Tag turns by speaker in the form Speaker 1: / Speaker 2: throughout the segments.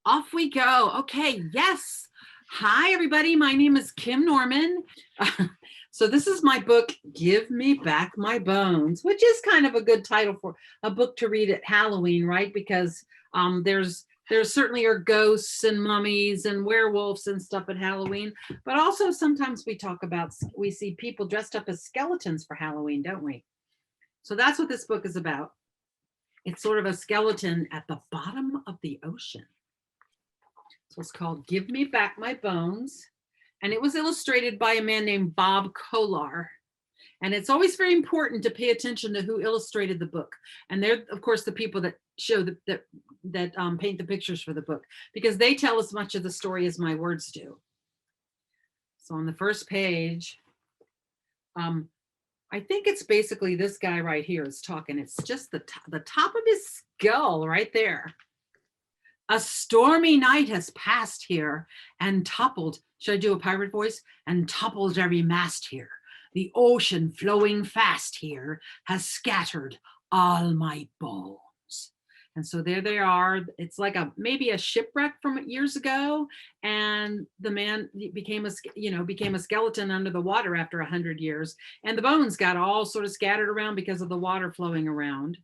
Speaker 1: Off we go. Okay, yes. Hi, everybody. My name is Kim Norman. So this is my book, Give Me Back My Bones, which is kind of a good title for a book to read at Halloween, right? Because there's certainly are ghosts and mummies and werewolves and stuff at Halloween, but also sometimes we see people dressed up as skeletons for Halloween, don't we? So that's what this book is about. It's sort of a skeleton at the bottom of the ocean. So it's called Give Me Back My Bones. And it was illustrated by a man named Bob Kolar. And it's always very important to pay attention to who illustrated the book. And they're, of course, the people that show that paint the pictures for the book, because they tell as much of the story as my words do. So on the first page, I think it's basically this guy right here is talking. It's just the top of his skull right there. A stormy night has passed here and toppled, should I do a pirate voice? And toppled every mast here. The ocean flowing fast here has scattered all my bones. And so there they are. It's like maybe a shipwreck from years ago. And the man became a skeleton under the water after 100 years. And the bones got all sort of scattered around because of the water flowing around.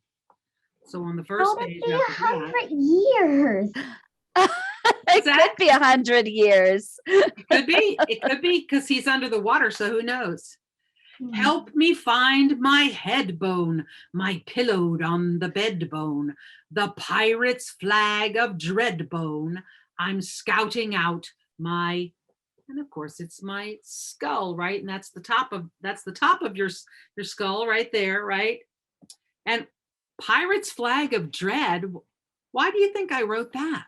Speaker 1: So on the first page,
Speaker 2: it be 100 years.
Speaker 3: It could be 100 years.
Speaker 1: It could be because he's under the water, so who knows? Help me find my head bone, my pillowed on the bed bone, the pirate's flag of dread bone. I'm scouting out my, and of course it's my skull, right? And that's the top of your skull right there, right? And pirate's flag of dread. Why do you think I wrote that?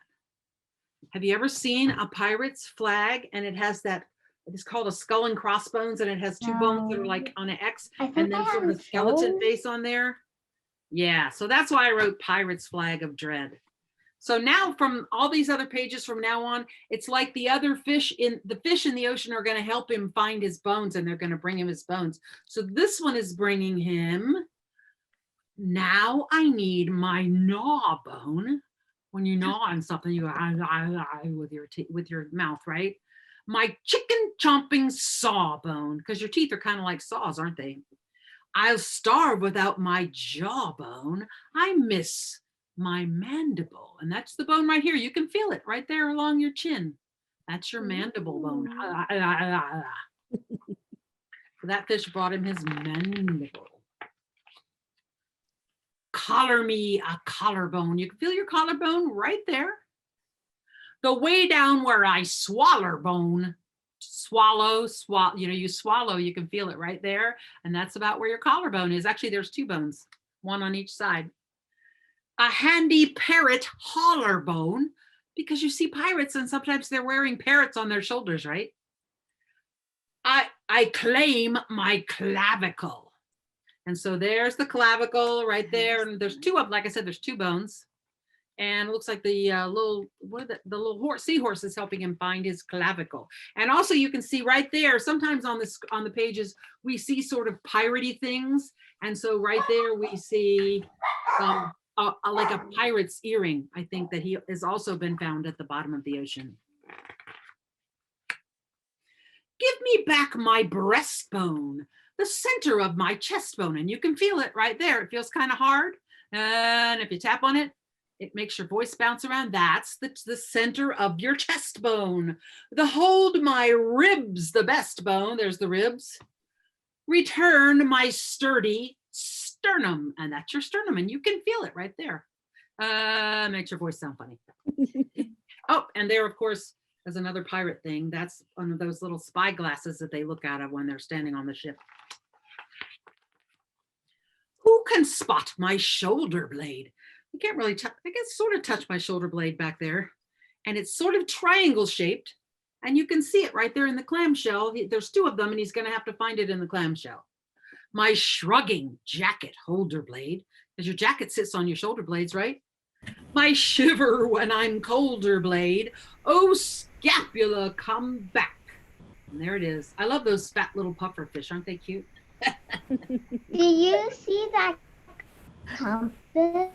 Speaker 1: Have you ever seen a pirate's flag and it has that, it's called a skull and crossbones, and it has two bones that are like on an X and then sort of a skeleton face on there? Yeah, so that's why I wrote pirate's flag of dread. So now from all these other pages from now on, it's like the fish in the ocean are going to help him find his bones, and they're going to bring him his bones. So this one is bringing him, now I need my gnaw bone. When you gnaw on something, you go with your mouth, right? My chicken chomping sawbone, because your teeth are kind of like saws, aren't they? I'll starve without my jawbone. I miss my mandible. And that's the bone right here. You can feel it right there along your chin. That's your mandible bone. So that fish brought him his mandible. Collar me a collarbone. You can feel your collarbone right there. The way down where I swallow bone, swallow, you swallow, you can feel it right there. And that's about where your collarbone is. Actually, there's two bones, one on each side. A handy parrot holler bone, because you see pirates and sometimes they're wearing parrots on their shoulders, right? I claim my clavicle. And so there's the clavicle right there. And there's two like I said, there's two bones. And it looks like the little seahorse is helping him find his clavicle. And also you can see right there, sometimes on the pages, we see sort of piratey things. And so right there we see like a pirate's earring, I think, that he has also been found at the bottom of the ocean. Give me back my breastbone, the center of my chest bone. And you can feel it right there. It feels kind of hard. And if you tap on it, it makes your voice bounce around. That's the center of your chest bone. The hold my ribs, the best bone. There's the ribs. Return my sturdy sternum. And that's your sternum. And you can feel it right there. Makes your voice sound funny. Oh, and there, of course, is another pirate thing. That's one of those little spy glasses that they look out of when they're standing on the ship. Who can spot my shoulder blade? You can't really touch, I can sort of touch my shoulder blade back there. And it's sort of triangle shaped. And you can see it right there in the clamshell. There's two of them, and he's going to have to find it in the clamshell. My shrugging jacket holder blade, because your jacket sits on your shoulder blades, right? My shiver when I'm colder blade. Oh, scapula, come back. And there it is. I love those fat little puffer fish. Aren't they cute?
Speaker 2: Do you see that compass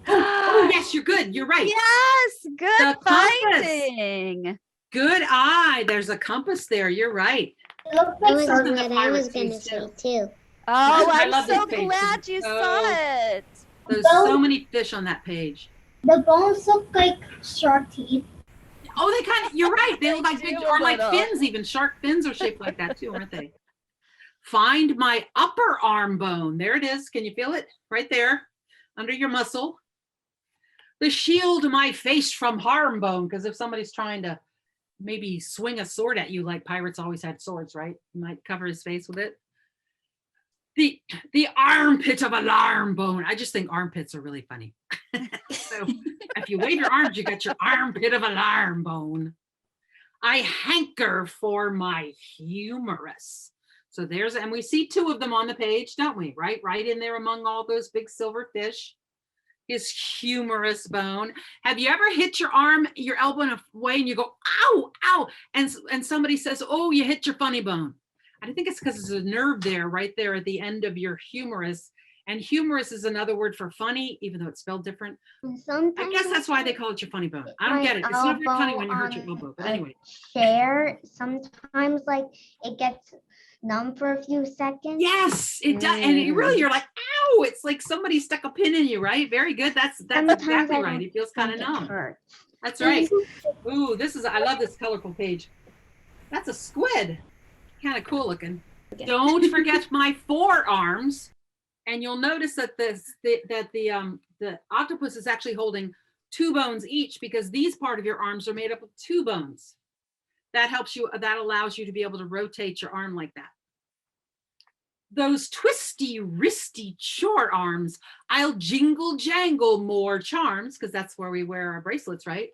Speaker 1: Oh, yes, you're good. You're right.
Speaker 3: Yes,
Speaker 1: The
Speaker 3: good
Speaker 1: compass.
Speaker 3: finding.
Speaker 1: Good eye. There's a compass there. You're right.
Speaker 2: It looks
Speaker 4: That
Speaker 2: like
Speaker 4: was
Speaker 1: something
Speaker 4: what
Speaker 1: the
Speaker 4: I was
Speaker 1: pirates
Speaker 4: gonna
Speaker 1: used
Speaker 4: say
Speaker 1: to.
Speaker 4: too.
Speaker 3: Oh,
Speaker 1: I
Speaker 3: I'm
Speaker 1: love this
Speaker 3: so
Speaker 1: page.
Speaker 3: glad you
Speaker 1: So-
Speaker 3: saw it.
Speaker 1: There's so many fish on that page.
Speaker 2: the bones look like shark teeth.
Speaker 1: Oh, they kind of, you're right. They look
Speaker 3: They
Speaker 1: like big,
Speaker 3: do
Speaker 1: or
Speaker 3: a
Speaker 1: like
Speaker 3: little.
Speaker 1: fins even. Shark fins are shaped like that too, aren't they? Find my upper arm bone. There it is. Can you feel it? Right there, under your muscle. The shield my face from harm bone, because if somebody's trying to maybe swing a sword at you, like pirates always had swords, right? You might cover his face with it. The armpit of alarm bone. I just think armpits are really funny. So if you wave your arms, you got your armpit of alarm bone. I hanker for my humerus. So there's, and we see two of them on the page, don't we? Right in there among all those big silver fish. His humerus bone. Have you ever hit your arm, your elbow in a way and you go, ow, ow, and somebody says, oh, you hit your funny bone. I think it's because there's a nerve there, right there at the end of your humerus. And humerus is another word for funny, even though it's spelled different. I guess that's why they call it your funny bone. I don't get it. It's not very funny when you hurt your elbow, but anyway.
Speaker 2: Chair, sometimes like it gets numb for a few seconds.
Speaker 1: Yes, it does. And it really, you're like, ow, it's like somebody stuck a pin in you, right? Very good. That's
Speaker 2: Sometimes
Speaker 1: exactly
Speaker 2: I
Speaker 1: right.
Speaker 2: don't
Speaker 1: It feels kind of
Speaker 2: think it
Speaker 1: numb.
Speaker 2: hurts.
Speaker 1: That's right. Ooh, I love this colorful page. That's a squid. Kind of cool looking. Don't forget my forearms. And you'll notice that the octopus is actually holding 2 bones each, because these part of your arms are made up of 2 bones. That helps you, that allows you to be able to rotate your arm like that. Those twisty, wristy chore arms, I'll jingle jangle more charms, because that's where we wear our bracelets, right?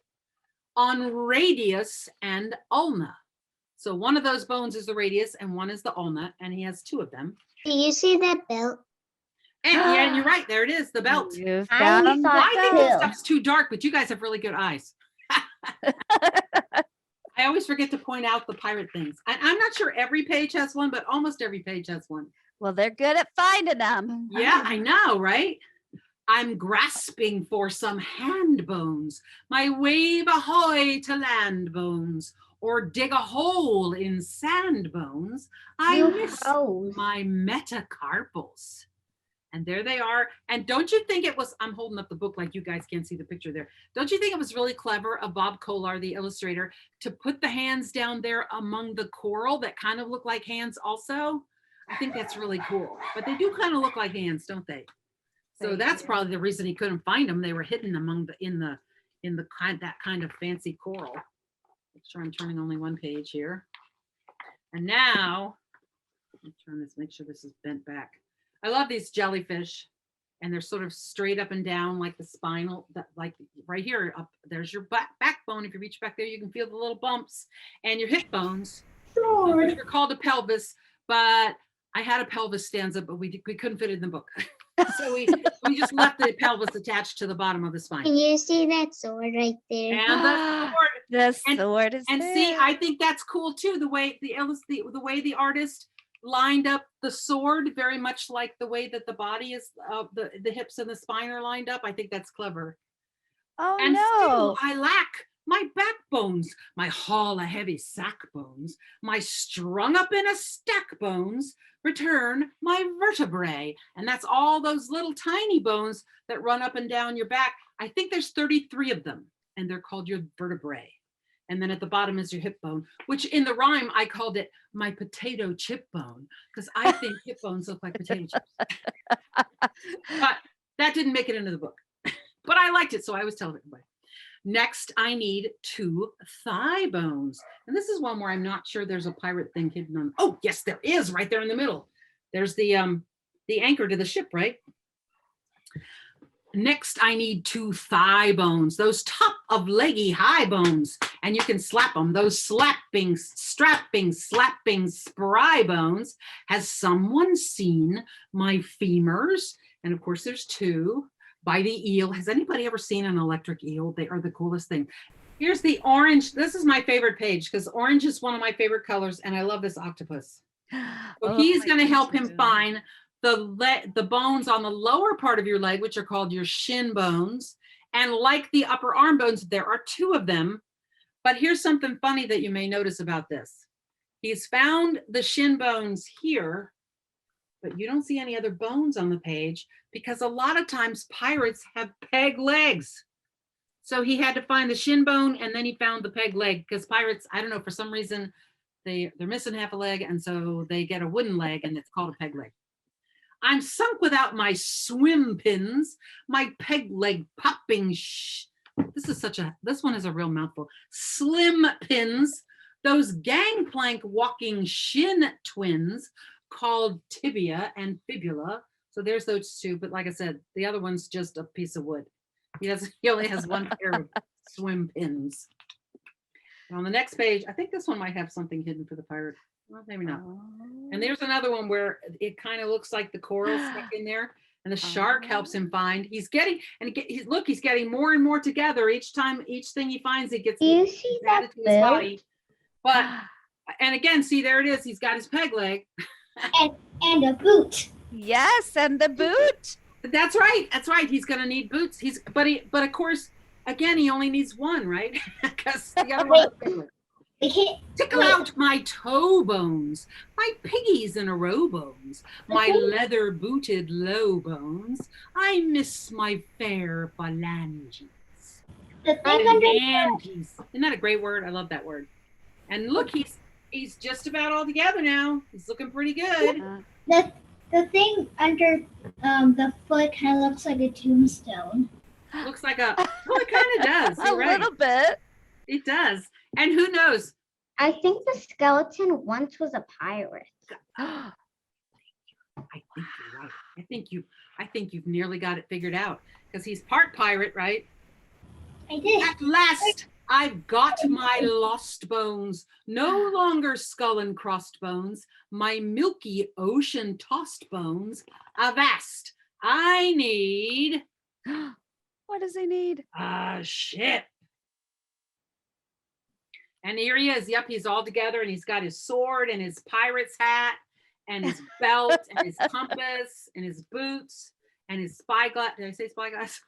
Speaker 1: On radius and ulna. So one of those bones is the radius and one is the ulna, and he has 2 of them.
Speaker 4: Do you see that belt?
Speaker 1: And yeah, and you're right, there it is, the belt.
Speaker 3: You
Speaker 2: I
Speaker 3: found
Speaker 2: thought
Speaker 3: the
Speaker 1: I think this
Speaker 3: belt.
Speaker 1: stuff's too dark, but you guys have really good eyes. I always forget to point out the pirate things. I'm not sure every page has one, but almost every page has one.
Speaker 3: Well, they're good at finding them.
Speaker 1: Yeah, I know, right? I'm grasping for some hand bones, my wave ahoy to land bones, or dig a hole in sand bones. I
Speaker 2: You
Speaker 1: miss
Speaker 2: froze.
Speaker 1: my metacarpals. And there they are. And don't you think it was, I'm holding up the book like you guys can't see the picture there. Don't you think it was really clever of Bob Kolar, the illustrator, to put the hands down there among the coral that kind of look like hands also? I think that's really cool. But they do kind of look like hands, don't they? So that's probably the reason he couldn't find them. They were hidden among in the that kind of fancy coral. Make sure I'm turning only one page here. And now, let me turn this, make sure this is bent back. I love these jellyfish, and they're sort of straight up and down like the spinal, like right here, up there's your backbone. If you reach back there, you can feel the little bumps, and your hip bones, which were called a pelvis, but I had a pelvis stanza, but we couldn't fit it in the book. So we just left the pelvis attached to the bottom of the spine.
Speaker 4: Can you see that sword right there?
Speaker 1: And the sword.
Speaker 3: The sword is
Speaker 1: And
Speaker 3: there.
Speaker 1: see, I think that's cool too. The way the artist lined up the sword, very much like the way that the body is, the hips and the spine are lined up. I think that's clever.
Speaker 3: Oh
Speaker 1: And
Speaker 3: no.
Speaker 1: still, I lack my backbones, my haul a heavy sack bones, my strung up in a stack bones, return my vertebrae. And that's all those little tiny bones that run up and down your back. I think there's 33 of them, and they're called your vertebrae. And then at the bottom is your hip bone, which in the rhyme, I called it my potato chip bone, because I think hip bones look like potato chips. But that didn't make it into the book. But I liked it, so I always tell everybody. Next, I need 2 thigh bones. And this is one where I'm not sure there's a pirate thing hidden on. Oh, yes, there is, right there in the middle. There's the anchor to the ship, right? Next, I need 2 thigh bones, those top of leggy high bones, and you can slap them, those strapping, spry bones. Has someone seen my femurs? And of course, there's 2. By the eel. Has anybody ever seen an electric eel? They are the coolest thing. Here's the orange. This is my favorite page because orange is one of my favorite colors, and I love this octopus. So he's going to help him find the bones on the lower part of your leg, which are called your shin bones. And like the upper arm bones, there are 2 of them. But here's something funny that you may notice about this. He's found the shin bones here, but you don't see any other bones on the page because a lot of times pirates have peg legs. So he had to find the shin bone and then he found the peg leg because pirates, I don't know, for some reason, they're missing half a leg and so they get a wooden leg and it's called a peg leg. I'm sunk without my swim pins, my peg leg popping. This one is a real mouthful. Slim pins, those gangplank walking shin twins called tibia and fibula. So there's those 2, but like I said, the other one's just a piece of wood. He only has 1 pair of swim pins. And on the next page, I think this one might have something hidden for the pirate. Well, maybe not. And there's another one where it kind of looks like the coral stuck in there, and the shark helps him find. He's getting, and he's getting more and more together each time. Each thing he finds, it gets
Speaker 2: Do you see that
Speaker 1: added to his body. But and again, see, there it is. He's got his peg leg.
Speaker 4: And a boot.
Speaker 3: Yes, and the boot.
Speaker 1: That's right. That's right. He's gonna need boots. But of course, again, he only needs 1, right? Because the other one.
Speaker 4: We can't.
Speaker 1: Tickle out my toe bones, my piggies in a row bones, my leather booted low bones. I miss my fair phalanges.
Speaker 4: The thing under
Speaker 1: Phalanges. Isn't that a great word? I love that word. And look, he's just about all together now. He's looking pretty good.
Speaker 4: the thing under the foot kind of looks like a tombstone.
Speaker 1: Looks like it kind of does. You're right.
Speaker 3: Little bit.
Speaker 1: It does. And who knows?
Speaker 2: I think the skeleton once was a pirate.
Speaker 1: I think you're right. I think you've nearly got it figured out because he's part pirate, right?
Speaker 4: I did.
Speaker 1: At last, I've got my lost bones, no longer skull and crossed bones, my milky ocean tossed bones. Avast, I need
Speaker 3: What does he need?
Speaker 1: a ship. And here he is. Yep, he's all together and he's got his sword and his pirate's hat and his belt and his compass and his boots and his spyglass. Did I say spyglass?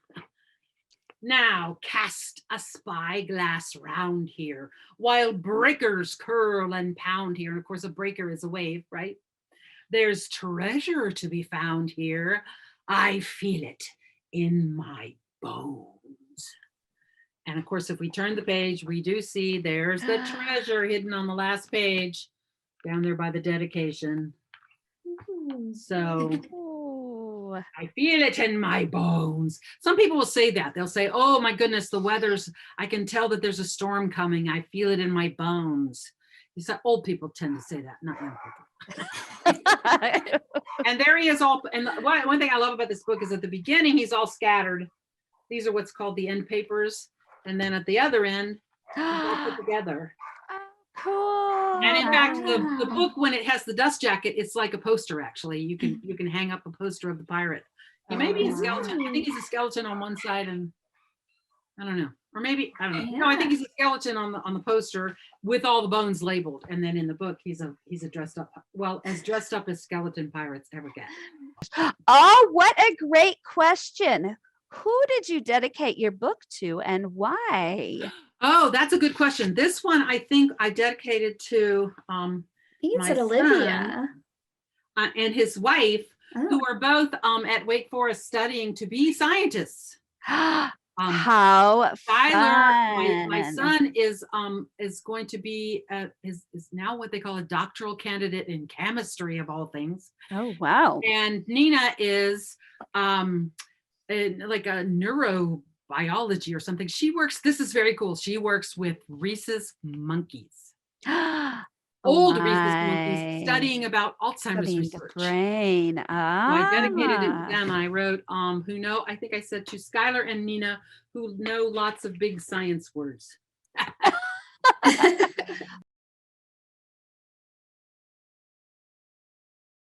Speaker 1: Now cast a spyglass round here while breakers curl and pound here. And of course, a breaker is a wave, right? There's treasure to be found here. I feel it in my bones. And of course, if we turn the page, we do see there's the treasure hidden on the last page down there by the dedication. So
Speaker 3: Ooh.
Speaker 1: I feel it in my bones. Some people will say that. They'll say, oh my goodness, the weather's, I can tell that there's a storm coming. I feel it in my bones. You said old people tend to say that, not young people. And there he is all, and one thing I love about this book is at the beginning, he's all scattered. These are what's called the end papers. And then at the other end, it's all put together.
Speaker 3: Cool.
Speaker 1: And in fact, the book, when it has the dust jacket, it's like a poster, actually. You can hang up a poster of the pirate. He may be a skeleton. I think he's a skeleton on one side, and I don't know. Or maybe, I don't know. No, I think he's a skeleton on the poster with all the bones labeled. And then in the book, he's a dressed up, well, as dressed up as skeleton pirates ever get.
Speaker 3: Oh, what a great question. Who did you dedicate your book to and why?
Speaker 1: Oh, that's a good question. This one, I think I dedicated to
Speaker 5: You
Speaker 1: my
Speaker 5: said Olivia.
Speaker 1: son, and his wife, who are both at Wake Forest studying to be scientists.
Speaker 3: How
Speaker 1: Skylar, my
Speaker 3: fun.
Speaker 1: son is going to be is now what they call a doctoral candidate in chemistry of all things.
Speaker 3: Oh, wow.
Speaker 1: And Nina is like a neurobiology or something. She works, this is very cool. She works with rhesus monkeys. Old rhesus monkeys, studying about Alzheimer's
Speaker 3: Studying
Speaker 1: research.
Speaker 3: the brain.
Speaker 1: So I dedicated it to them. I wrote, who know, I think I said to Skylar and Nina, who know lots of big science words.